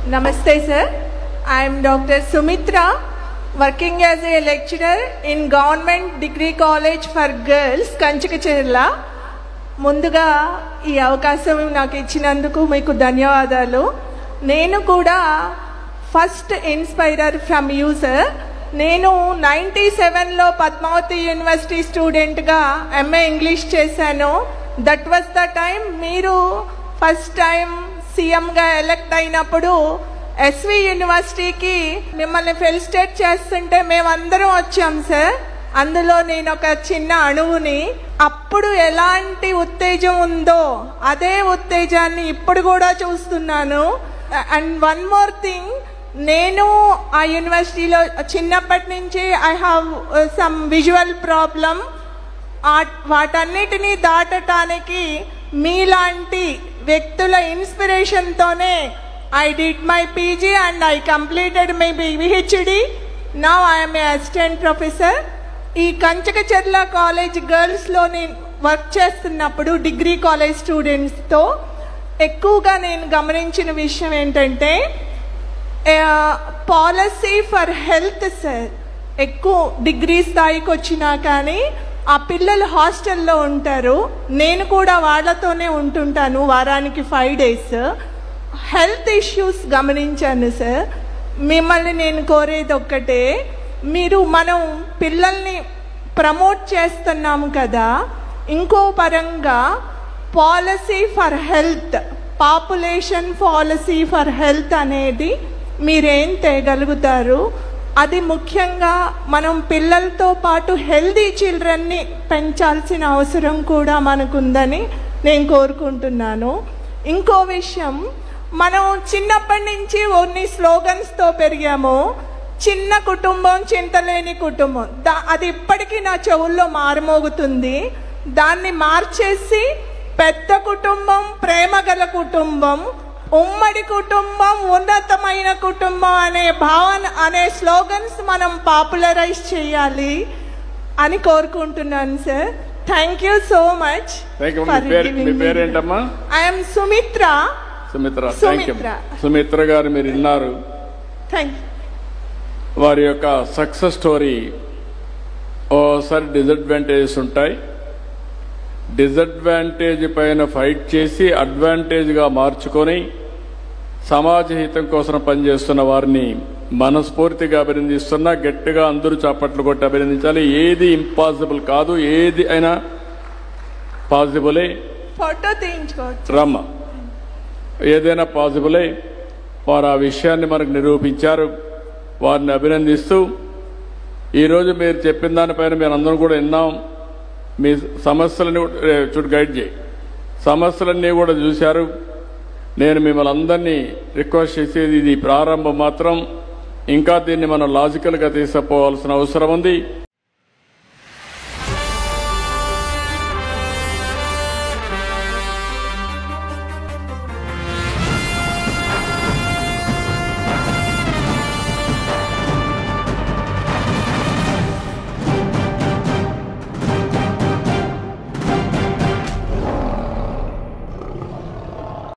Namaste sir, I am Dr. Sumitra, working as a lecturer in Government Degree College for Girls, Kanchikacherla. ముందుగా ఈ అవకాశం నాకు ఇచ్చినందుకు మీకు ధన్యవాదాలు. నేను కూడా ఫస్ట్ ఇన్స్పైరర్ ఫ్రమ్ యూ సార్. నేను 97లో పద్మావతి యూనివర్సిటీ స్టూడెంట్గా ఎంఏ ఇంగ్లీష్ చేశాను. దట్ వాజ్ ద టైం మీరు ఫస్ట్ టైం సీఎంగా ఎలక్ట్ అయినప్పుడు ఎస్వి యూనివర్సిటీకి మిమ్మల్ని ఫెలిసిటేట్ చేస్తుంటే మేమందరం వచ్చాం సార్. అందులో నేను ఒక చిన్న అణువుని. అప్పుడు ఎలాంటి ఉత్తేజం ఉందో అదే ఉత్తేజాన్ని ఇప్పుడు కూడా చూస్తున్నాను. అండ్ వన్ మోర్ థింగ్, నేను ఆ యూనివర్సిటీలో చిన్నప్పటి నుంచి I have some visual problem. వాటన్నిటినీ దాటటానికి మీలాంటి వ్యక్తుల ఇన్స్పిరేషన్తోనే I did my PG and I completed my PhD. Now I'm a assistant professor. ఈ కంచకచర్ల కాలేజ్ గర్ల్స్లో నేను వర్క్ చేస్తున్నప్పుడు డిగ్రీ కాలేజ్ స్టూడెంట్స్తో ఎక్కువగా నేను గమనించిన విషయం ఏంటంటే పాలసీ ఫర్ హెల్త్ సార్. ఎక్కువ డిగ్రీ స్థాయికి వచ్చినా కానీ ఆ పిల్లలు హాస్టల్లో ఉంటారు. నేను కూడా వాళ్ళతోనే ఉంటుంటాను వారానికి 5 days. హెల్త్ ఇష్యూస్ గమనించాను సార్. మిమ్మల్ని నేను కోరేది ఒక్కటే, మనం పిల్లల్ని ప్రమోట్ చేస్తున్నాము కదా, ఇంకో పరంగా policy for health, population policy for health అనేది మీరేం తేగలుగుతారు? అది ముఖ్యంగా మనం పిల్లలతో పాటు హెల్దీ చిల్డ్రన్ని పెంచాల్సిన అవసరం కూడా మనకుందని నేను కోరుకుంటున్నాను. ఇంకో విషయం, మనం చిన్నప్పటి నుంచి కొన్ని స్లోగన్స్తో పెరిగాము. చిన్న కుటుంబం చింతలేని కుటుంబం, అది ఇప్పటికీ నా చెవుల్లో మారుమోగుతుంది. దాన్ని మార్చేసి పెద్ద కుటుంబం, ప్రేమగల కుటుంబం, ఉమ్మడి కుటుంబం, ఉన్నతమైన కుటుంబం అనే భావన అనే స్లోగన్స్ మనం పాపులరైజ్ చేయాలి అని కోరుకుంటున్నాను sir. Thank you so much. I'm Sumitra. Sumitra గారు మీరు విన్నారు. Thank you. వారి యొక్క సక్సెస్ స్టోరీ. ఓసారి డిసడ్వాంటేజెస్ ఉంటాయి. డిసడ్వాంటేజ్ పైన ఫైట్ చేసి అడ్వాంటేజ్గా మార్చుకొని సమాజ హితం కోసం పనిచేస్తున్న వారిని మనస్ఫూర్తిగా అభినందిస్తున్నా. గట్టిగా అందరూ చప్పట్లు కొట్టి అభినందించాలి. ఏది ఇంపాసిబుల్ కాదు, ఏది అయినా పాసిబులే. ఫోటో తీయించుకోవచ్చు రమ్మ, ఏదైనా పాసిబులే. వారు ఆ విషయాన్ని మనకు నిరూపించారు. వారిని అభినందిస్తూ ఈరోజు మీరు చెప్పిన దానిపైన మీరు అందరం కూడా విన్నాం. మీ సమస్యలన్నీ గైడ్ చేయి, సమస్యలన్నీ కూడా చూశారు. నేను మిమ్మల్ని అందరినీ రిక్వెస్ట్ చేసేది, ఇది ప్రారంభం మాత్రం. ఇంకా దీన్ని మనం లాజికల్గా తీసుకుపోవాల్సిన అవసరం ఉంది.